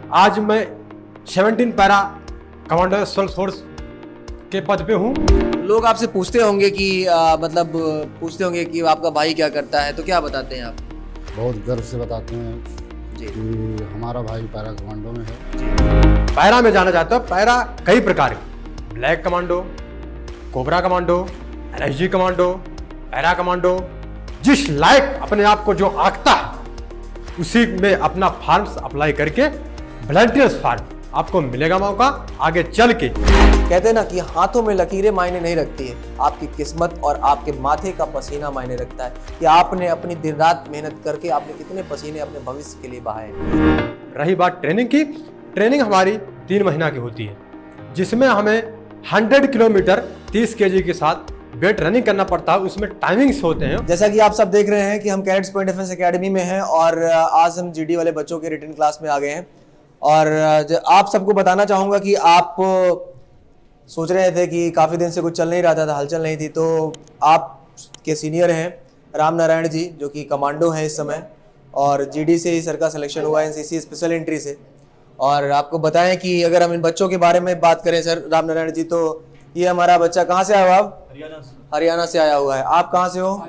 आज मैं 17 para commander special force के पद पे हूँ। लोग आपसे पूछते होंगे कि पूछते होंगे कि आपका भाई क्या करता है, तो क्या बताते हैं आप? बहुत गर्व से बताते हैं जी कि हमारा भाई पैरा कमांडो में है। पैरा में जाना चाहता हूँ। पैरा कई प्रकार के, black commando, cobra commando, NSG commando, para commando, जिस लायक अपने आप को जो आंकता है उसी में अपना फार्म्स अप्लाई करके वॉलंटियर्स फार्म आपको मिलेगा मौका आगे चल के। कहते हैं ना कि हाथों में लकीरें मायने नहीं रखती है, आपकी किस्मत और आपके माथे का पसीना मायने रखता है कि आपने अपनी दिन रात मेहनत करके आपने कितने पसीने अपने भविष्य के लिए बहाए। रही बात ट्रेनिंग की, ट्रेनिंग हमारी 3 महीना की होती है, जिसमें हमें 100 किलोमीटर 30 kg के साथ वेट रनिंग करना पड़ता है। उसमें टाइमिंग्स होते हैं। जैसा कि आप सब देख रहे हैं कि हम कैडेट्स पॉइंट डिफेंस एकेडमी में हैं और आज हम जीडी वाले बच्चों के रिटन क्लास में आ गए हैं। और आप सबको बताना चाहूँगा कि आप सोच रहे थे कि काफ़ी दिन से कुछ चल नहीं रहा था, हलचल नहीं थी, तो आप के सीनियर हैं राम नारायण जी, जो कि कमांडो हैं इस समय, और जीडी से ही सर का सिलेक्शन हुआ है एनसीसी स्पेशल एंट्री से। और आपको बताएं कि अगर हम इन बच्चों के बारे में बात करें सर राम नारायण जी, तो ये हमारा बच्चा कहाँ से आया हुआ? हरियाणा से आया हुआ है। आप कहाँ से हो?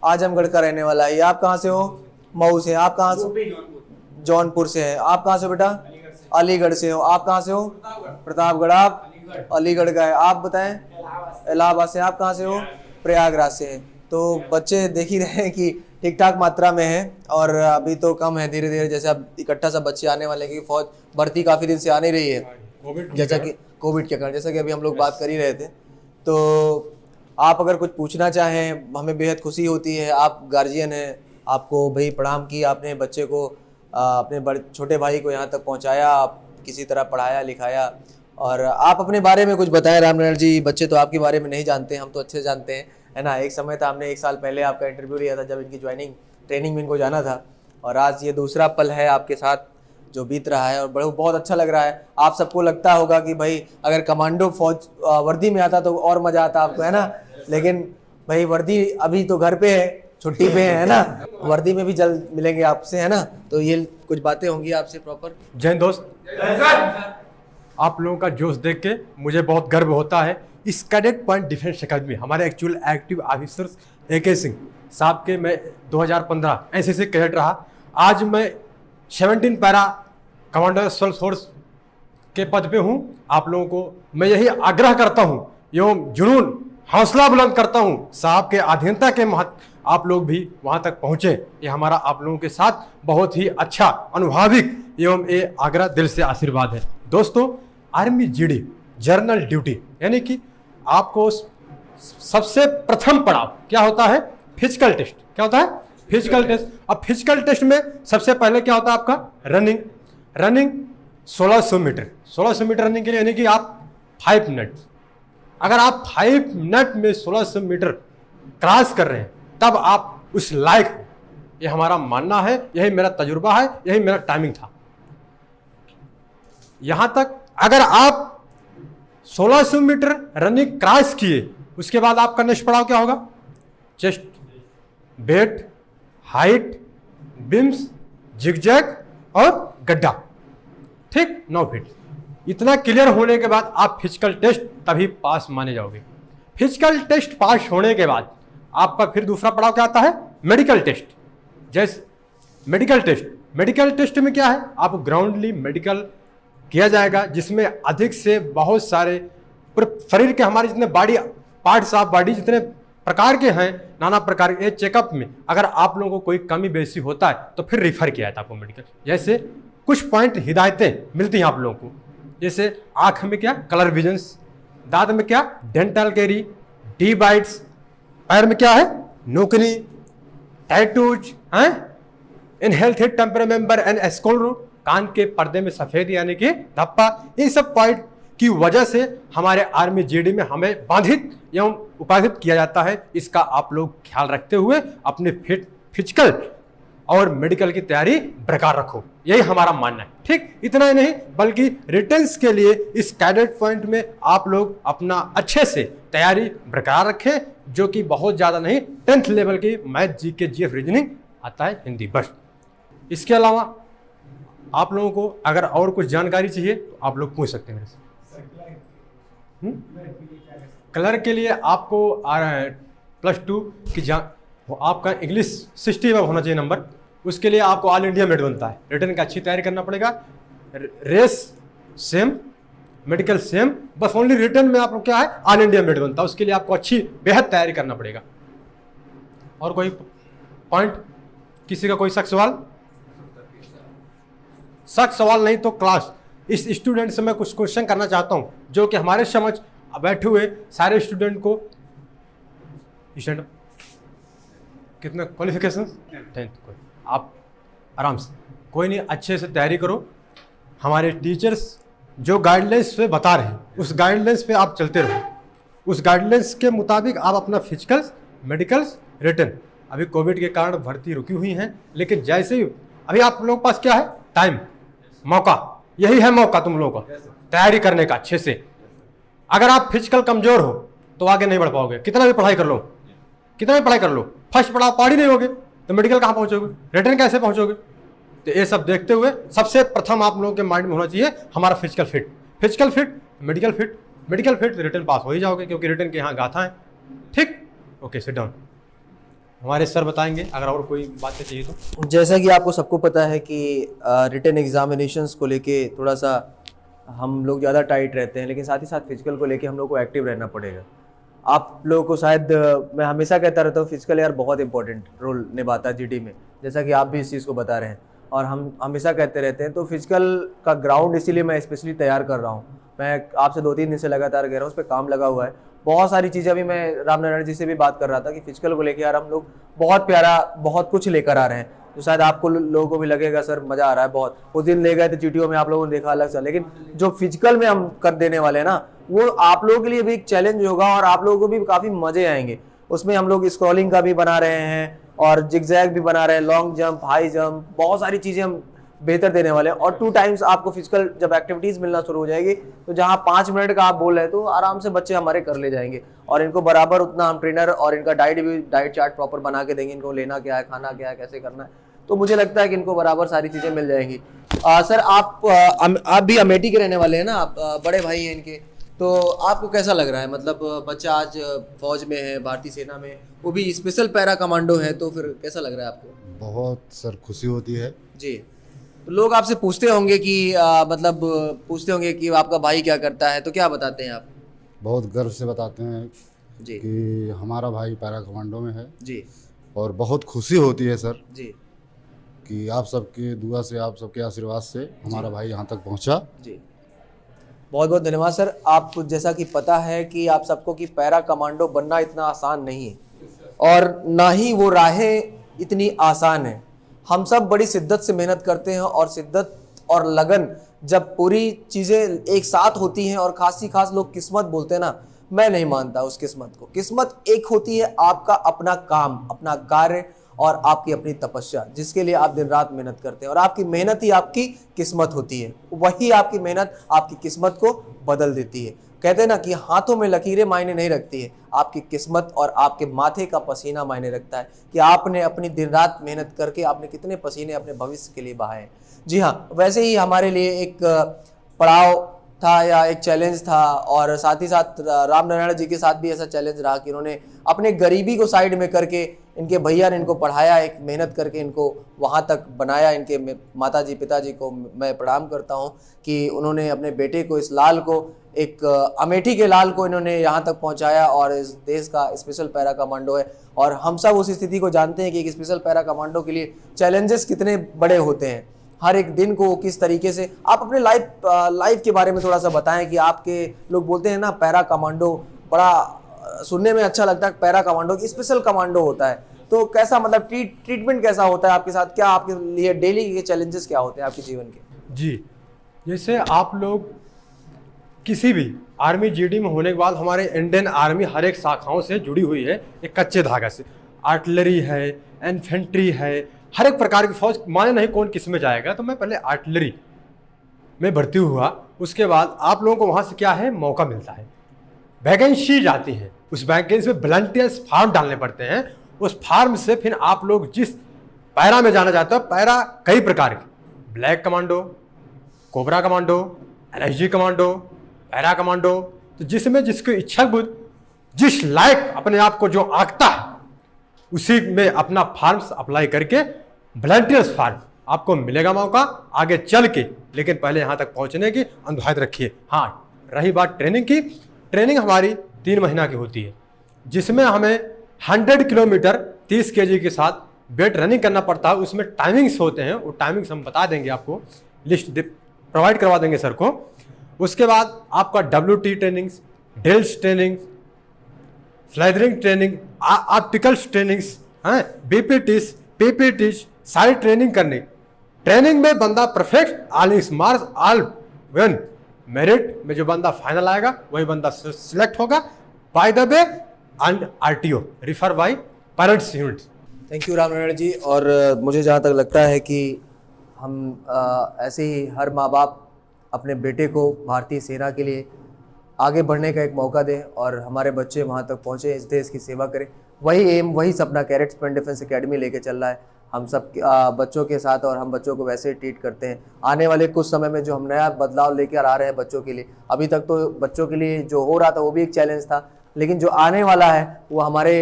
आजमगढ़ का रहने वाला है। आप कहाँ से हो? मऊ से। आप कहाँ से? जौनपुर से है। आप कहाँ से बेटा? अलीगढ़ से हो। आप कहाँ से हो? प्रतापगढ़। आप अलीगढ़ का है। आप बताएं? इलाहाबाद से। आप कहाँ से हो? प्रयागराज से है। तो बच्चे देख ही रहे हैं कि ठीक ठाक मात्रा में है, और अभी तो कम है, धीरे धीरे जैसे अब इकट्ठा सब बच्चे आने वाले हैं, क्योंकि फौज भर्ती काफ़ी दिन से आ नहीं रही है, जैसा कि कोविड के कारण, जैसा कि अभी हम लोग बात कर ही रहे थे। तो आप अगर कुछ पूछना चाहें, हमें बेहद खुशी होती है। आप गार्जियन हैं, आपको भाई प्रणाम की, आपने बच्चे को अपने बड़े छोटे भाई को यहाँ तक पहुँचाया, आप किसी तरह पढ़ाया लिखाया। और आप अपने बारे में कुछ बताएं रामनारायण जी। बच्चे तो आपके बारे में नहीं जानते, हम तो अच्छे से जानते हैं, है ना। एक समय था, हमने 1 साल पहले आपका इंटरव्यू लिया था जब इनकी ज्वाइनिंग ट्रेनिंग में इनको जाना था, और आज ये दूसरा पल है आपके साथ जो बीत रहा है, और बहुत अच्छा लग रहा है। आप सबको लगता होगा कि भाई अगर कमांडो फौज वर्दी में आता तो और मज़ा आता आपको, है ना। लेकिन भाई वर्दी अभी तो घर पे है, छुट्टी पे है ना। वर्दी में भी जल्द मिलेंगे आपसे, है ना। तो ये कुछ बातें होंगी आपसे प्रॉपर। जय हिंद दोस्त, आप लोगों का जोश देख के मुझे बहुत गर्व होता है। इस कैडेट पॉइंट डिफेंस एकेडमी हमारे actual active officers AK Singh साहब के, मैं 2015 एनसीसी कैडेट रहा। आज मैं 17 पैरा कमांडर स्पेशल फोर्स के पद पे हूँ। आप लोगों को मैं यही आग्रह करता हूँ एवं जुनून हौसला बुलंद करता हूँ साहब के अधीनता के महत्व आप लोग भी वहाँ तक पहुँचे। ये हमारा आप लोगों के साथ बहुत ही अच्छा अनुभाविक एवं ये आग्रह दिल से आशीर्वाद है। दोस्तों, आर्मी जीडी जर्नल ड्यूटी यानी कि आपको सबसे प्रथम पड़ाव क्या होता है? Physical test. क्या होता है? Physical test. अब फिजिकल टेस्ट में सबसे पहले क्या होता है आपका? Running 1600 metre. 1600 मीटर रनिंग के लिए यानी कि आप 5 मिनट, अगर आप 5 मिनट में 1600 मीटर क्रॉस कर रहे हैं तब आप उस लायक हो। ये हमारा मानना है, यही मेरा तजुर्बा है, यही मेरा टाइमिंग था। यहां तक अगर आप 1600 मीटर रनिंग क्रॉस किए, उसके बाद आपका नेक्स्ट पड़ाव क्या होगा? Chest, weight, height, beams, zigzag और गड्ढा। ठीक, 9 फीट। इतना क्लियर होने के बाद आप फिजिकल टेस्ट तभी पास माने जाओगे। फिजिकल टेस्ट पास होने के बाद आपका फिर दूसरा पड़ाव क्या आता है? Medical test. जैसे मेडिकल टेस्ट में क्या है? आप ग्राउंडली मेडिकल किया जाएगा, जिसमें अधिक से बहुत सारे शरीर के हमारे जितने बॉडी पार्ट्स ऑफ बॉडी जितने प्रकार के हैं, नाना प्रकार के चेकअप में अगर आप लोगों को कोई कमी बेसी होता है तो फिर रिफर किया जाता है आपको मेडिकल। जैसे कुछ पॉइंट हिदायतें मिलती हैं आप लोगों को, जैसे आँख में क्या? कलर विजन्स, दांत में क्या? डेंटल कैरी, डी बाइट्स, पैर में क्या है? नोकनी, टैटूज हैं, इन हेल्थ हिट टेम्पर मेंबर एंड एस्कोल, कान के पर्दे में सफेद यानी कि धप्पा। इन सब पॉइंट की वजह से हमारे आर्मी जीडी में हमें बाधित एवं उपाधित किया जाता है। इसका आप लोग ख्याल रखते हुए अपने फिजिकल और मेडिकल की तैयारी बरकरार रखो, यही हमारा मानना है। ठीक, इतना ही नहीं बल्कि रिटर्न्स के लिए इस कैडेट पॉइंट में आप लोग अपना अच्छे से तैयारी बरकरार रखें, जो कि बहुत ज़्यादा नहीं, 10th लेवल की मैथ, GK, GF, रीजनिंग आता है, हिंदी बस। इसके अलावा आप लोगों को अगर और कुछ जानकारी चाहिए तो आप लोग पूछ सकते हैं मेरे से। कलर के लिए आपको +2 की वो आपका इंग्लिश 60 में होना चाहिए नंबर। उसके लिए आपको ऑल इंडिया मेड बनता है, रिटर्न का अच्छी तैयारी करना पड़ेगा। रेस सेम, मेडिकल सेम, बस ओनली रिटर्न में आपको क्या है ऑल इंडिया मेड बनता है। उसके लिए आपको अच्छी बेहद तैयारी करना पड़ेगा। और कोई पॉइंट, किसी का कोई शक सवाल नहीं तो क्लास इस स्टूडेंट से मैं कुछ क्वेश्चन करना चाहता हूं जो कि हमारे समझ बैठे हुए सारे स्टूडेंट को कितने क्वालिफिकेशन 10th आप आराम से, कोई नहीं, अच्छे से तैयारी करो। हमारे टीचर्स जो गाइडलाइंस पे बता रहे हैं उस गाइडलाइंस पे आप चलते रहो। उस गाइडलाइंस के मुताबिक आप अपना फिजिकल्स, मेडिकल्स, रिटर्न, अभी कोविड के कारण भर्ती रुकी हुई हैं, लेकिन जैसे ही अभी आप लोगों के पास क्या है टाइम, मौका, यही है मौका तुम लोगों का तैयारी करने का अच्छे से। अगर आप फिजिकल कमजोर हो तो आगे नहीं बढ़ पाओगे, कितना भी पढ़ाई कर लो, कितना भी पढ़ाई कर लो, फर्स्ट पढ़ाओ पाड़ी नहीं होगे तो मेडिकल कहाँ पहुंचोगे, रिटर्न कैसे पहुंचोगे। तो ये सब देखते हुए सबसे प्रथम आप लोगों के माइंड में होना चाहिए हमारा physical fit, physical fit, medical fit, medical fit, written पास हो ही जाओगे क्योंकि रिटर्न के यहाँ गाथा है। ठीक, ओके, सिट डाउन। हमारे सर बताएंगे अगर और कोई बातें चाहिए तो। जैसा कि आपको सबको पता है कि रिटन एग्जामिनेशंस को लेके थोड़ा सा हम लोग ज़्यादा टाइट रहते हैं, लेकिन साथ ही साथ फिजिकल को लेके हम लोग को एक्टिव रहना पड़ेगा। आप लोगों को शायद मैं हमेशा कहता रहता हूँ फिजिकल यार बहुत इंपॉर्टेंट रोल निभाता है जीडी में, जैसा कि आप भी इस चीज़ को बता रहे हैं और हम हमेशा कहते रहते हैं। तो फिजिकल का ग्राउंड इसीलिए मैं स्पेशली तैयार कर रहा हूँ। मैं आपसे 2-3 दिन से लगातार कह रहा हूँ, उस पर काम लगा हुआ है। बहुत सारी चीज़ें, अभी मैं रामनारायण जी से भी बात कर रहा था कि फिजिकल को लेकर यार हम लोग बहुत प्यारा बहुत कुछ लेकर आ रहे हैं, तो शायद आपको लोगों को भी लगेगा सर मज़ा आ रहा है बहुत। उस दिन ले गए थे GTO में, आप लोगों ने देखा अलग सा, लेकिन जो फिजिकल में हम कर देने वाले हैं ना, वो आप लोगों के लिए भी एक चैलेंज होगा और आप लोगों को भी काफ़ी मज़े आएंगे। उसमें हम लोग स्क्रॉलिंग का भी बना रहे हैं और जिगजैग भी बना रहे हैं, लॉन्ग जंप, हाई जंप, बहुत सारी चीज़ें हम बेहतर देने वाले हैं। और 2 टाइम्स आपको फिजिकल जब एक्टिविटीज़ मिलना शुरू हो जाएगी तो जहां 5 मिनट का आप बोल रहे हैं तो आराम से बच्चे हमारे कर ले जाएंगे। और इनको बराबर उतना हम ट्रेनर और इनका डाइट चार्ट प्रॉपर बना के देंगे, इनको लेना क्या है, खाना क्या है, कैसे करना है। तो मुझे लगता है कि इनको बराबर सारी चीज़ें मिल जाएंगी। सर आप भी अमेठी के रहने वाले हैं ना, आप बड़े भाई हैं इनके, तो आपको कैसा लग रहा है? मतलब बच्चा आज फौज में है, भारतीय सेना में, वो भी स्पेशल पैरा कमांडो है, तो फिर कैसा लग रहा है आपको? बहुत सर खुशी होती है जी। तो लोग आपसे पूछते होंगे कि मतलब पूछते होंगे कि आपका भाई क्या करता है, तो क्या बताते हैं आप? बहुत गर्व से बताते हैं जी कि हमारा भाई पैरा कमांडो में है जी और बहुत खुशी होती है सर जी कि आप सबकी दुआ से, आप सबके आशीर्वाद से हमारा भाई यहाँ तक पहुँचा। जी, बहुत बहुत धन्यवाद सर। आप जैसा कि पता है कि आप सबको कि पैरा कमांडो बनना इतना आसान नहीं है और ना ही वो राहें इतनी आसान है। हम सब बड़ी शिद्दत से मेहनत करते हैं और शिद्दत और लगन जब पूरी चीज़ें एक साथ होती हैं और खास लोग किस्मत बोलते हैं ना, मैं नहीं मानता उस किस्मत को। किस्मत एक होती है आपका अपना काम, अपना कार्य और आपकी अपनी तपस्या, जिसके लिए आप दिन रात मेहनत करते हैं और आपकी मेहनत ही आपकी किस्मत होती है। वही आपकी मेहनत आपकी किस्मत को बदल देती है। कहते हैं ना कि हाथों में लकीरें मायने नहीं रखती है, आपकी किस्मत और आपके माथे का पसीना मायने रखता है कि आपने अपनी दिन रात मेहनत करके आपने कितने पसीने अपने भविष्य के लिए बहाए। जी हाँ, वैसे ही हमारे लिए एक पड़ाव था या एक चैलेंज था और साथ ही साथ रामनारायण जी के साथ भी ऐसा चैलेंज रहा कि उन्होंने अपने गरीबी को साइड में करके इनके भैया ने इनको पढ़ाया, एक मेहनत करके इनको वहाँ तक बनाया। इनके माताजी पिताजी को मैं प्रणाम करता हूँ कि उन्होंने अपने बेटे को, इस लाल को, एक अमेठी के लाल को इन्होंने यहाँ तक पहुँचाया और इस देश का स्पेशल पैरा कमांडो है। और हम सब उस स्थिति को जानते हैं कि एक स्पेशल पैरा कमांडो के लिए चैलेंजेस कितने बड़े होते हैं। हर एक दिन को किस तरीके से आप अपने लाइफ के बारे में थोड़ा सा बताएं कि आपके लोग बोलते हैं ना पैरा कमांडो, बड़ा सुनने में अच्छा लगता है, पैरा कमांडो स्पेशल कमांडो होता है, तो कैसा मतलब ट्रीटमेंट कैसा होता है आपके साथ? क्या आपके लिए डेली के चैलेंजेस क्या होते हैं आपके जीवन के? जी, जैसे आप लोग किसी भी आर्मी जीडी में होने के बाद हमारे इंडियन आर्मी हर एक शाखाओं से जुड़ी हुई है एक कच्चे धागे से। आर्टिलरी है, इन्फेंट्री है, हर एक प्रकार की फौज, माने नहीं कौन किस में जाएगा। तो मैं पहले आर्टिलरी में भर्ती हुआ, उसके बाद आप लोगों को वहाँ से क्या है मौका मिलता है, वैकेंसी जाती है, उस वैकेंसी में वॉलंटियर्स फॉर्म डालने पड़ते हैं। उस फार्म से फिर आप लोग जिस पैरा में जाना चाहते हो, पैरा कई प्रकार के, black commando, cobra commando, NSG commando, para commando. तो जिसमें जिसकी इच्छा बुद्ध जिस लायक अपने आप को जो आंकता है उसी में अपना फॉर्म्स अप्लाई करके वॉलंटियर्स फॉर्म आपको मिलेगा मौका आगे चल के। लेकिन पहले यहाँ तक पहुँचने की अनुधात रखिए। हाँ, रही बात ट्रेनिंग की, ट्रेनिंग हमारी 3 महीना की होती है, जिसमें हमें 100 किलोमीटर 30 kg के साथ वेट रनिंग करना पड़ता है। उसमें टाइमिंग्स होते हैं, वो टाइमिंग्स हम बता देंगे आपको, लिस्ट प्रोवाइड करवा देंगे सर को। उसके बाद आपका WT ट्रेनिंग्स, ड्रिल्स ट्रेनिंग, फ्लैदरिंग ट्रेनिंग, ऑप्टिकल्स ट्रेनिंग्स हैं, BPTs, PPTs, सारी ट्रेनिंग करनी। ट्रेनिंग में बंदा perfect, all is marks, all one merit में जो बंदा फाइनल आएगा वही बंदा सिलेक्ट होगा by the way and RTO refer by parents unit. Thank you Ramnarayan ji. और मुझे जहाँ तक लगता है कि हम ऐसे ही हर माँ बाप अपने बेटे को भारतीय सेना के लिए आगे बढ़ने का एक मौका दें और हमारे बच्चे वहाँ तक पहुँचे, इस देश की सेवा करें। वही एम, वही सपना कैडेट्स पॉइंट डिफेंस एकेडमी लेके चल रहा है हम सब बच्चों के साथ, और हम बच्चों को वैसे ही ट्रीट करते हैं। आने वाले कुछ समय में जो हम नया बदलाव लेकर आ रहे हैं बच्चों के लिए, अभी तक तो बच्चों के लिए जो हो रहा था वो भी एक चैलेंज था, लेकिन जो आने वाला है वो हमारे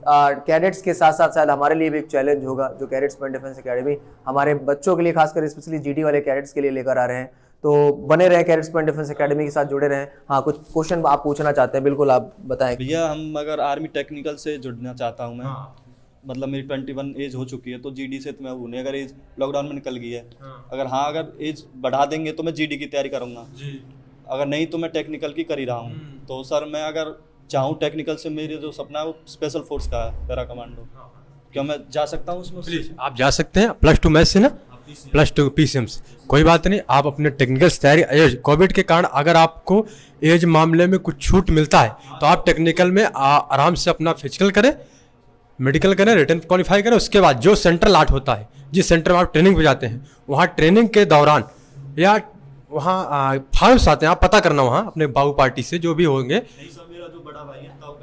कैडेट्स के साथ साथ शायद हमारे लिए भी एक चैलेंज होगा, जो कैडेट्स पॉइंट डिफेंस एकेडमी हमारे बच्चों के लिए, खासकर स्पेशली GD वाले कैडेट्स के लिए लेकर आ रहे हैं। तो बने रहे कैडेट्स पॉइंट डिफेंस एकेडमी के साथ, जुड़े रहें। हाँ, कुछ क्वेश्चन आप पूछना चाहते हैं, बिल्कुल आप बताएं। भैया हम अगर आर्मी टेक्निकल से जुड़ना चाहता हूँ मैं, मतलब मेरी 21 एज हो चुकी है, तो GD से तो मैं हूँ नहीं, अगर एज लॉकडाउन में निकल गई है, अगर एज बढ़ा देंगे तो मैं GD की तैयारी करूँगा, अगर नहीं तो मैं टेक्निकल की कर ही रहा हूँ। तो सर मैं अगर चाहूँ टेक्निकल से, मेरे जो सपना है वो स्पेशल फोर्स का है, पैरा कमांडो, क्या मैं जा सकता हूँ उसमें? प्लीज आप जा सकते हैं। +2 मैथ्स से ना, +2 PCMs, कोई बात नहीं। आप अपने टेक्निकल तैयारी, कोविड के कारण अगर आपको एज मामले में कुछ छूट मिलता है तो आप टेक्निकल में आराम से अपना फिजिकल करें, मेडिकल करें, रिटर्न क्वालिफाई करें। उसके बाद जो सेंटर लाट होता है, जिस सेंटर में आप ट्रेनिंग पे जाते हैं, वहाँ ट्रेनिंग के दौरान या वहाँ फॉर्म्स आते हैं, आप पता करना वहाँ अपने बाबू पार्टी से जो भी होंगे, मेरा जो बड़ा भाई है वो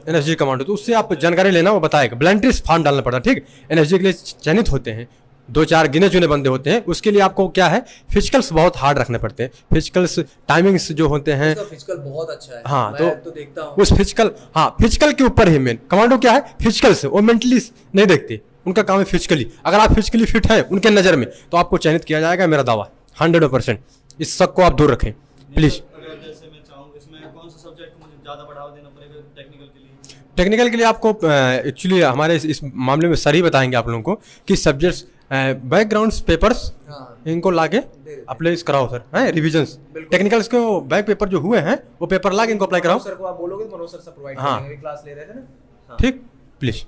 एनएसजी कमांडो, तो उससे आप जानकारी लेना, वो बताएगा। वॉलंटियर्स फॉर्म डालना पड़ता है, ठीक। एनएसजी के लिए चयनित होते हैं, 2-4 गिने चुने बंदे होते हैं। उसके लिए आपको क्या है, फिजिकल्स बहुत हार्ड रखने पड़ते हैं। फिजिकल्स टाइमिंग्स जो होते हैं, फिजिकल बहुत अच्छा है। हाँ, मैं तो देखता हूँ उस फिजिकल, हाँ, फिजिकल के ऊपर ही मेन कमांडो क्या है, फिजिकल से। वो मेंटली नहीं देखते, उनका काम है फिजिकली। अगर आप फिजिकली फिट है उनके नज़र में तो आपको चयनित किया जाएगा, मेरा दावा 100%। इस शक को आप दूर रखें प्लीज। अगर जैसे मैं चाहूँ इसमें कौन सा सब्जेक्ट को मुझे ज़्यादा बढ़ावा देना पड़ेगा टेक्निकल के लिए? टेक्निकल के लिए आपको एक्चुअली हमारे इस मामले में सर ही बताएंगे आप लोगों को कि सब्जेक्ट्स, बैकग्राउंड्स, पेपर्स, इनको लाके अप्लाई कराओ सर, हैं, रिविजन्स। टेक्निकल्स के बैक पेपर जो हुए हैं वो पेपर लाके इनको अप्लाई कराओ। सर को आप बोलोगे तो मनोज सर से प्रोवाइड हाँ। करेंगे, क्लास ले रहे थे ना। ठीक, प्लीज।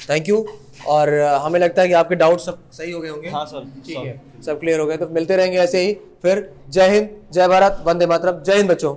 Thank you. और हमें लगता है कि आपके डाउट सब सही हो गए होंगे। हाँ सर, ठीक है, सब क्लियर हो गए। तो मिलते रहेंगे ऐसे ही फिर। जय हिंद, जय भारत, वंदे मातरम। जय हिंद बच्चों।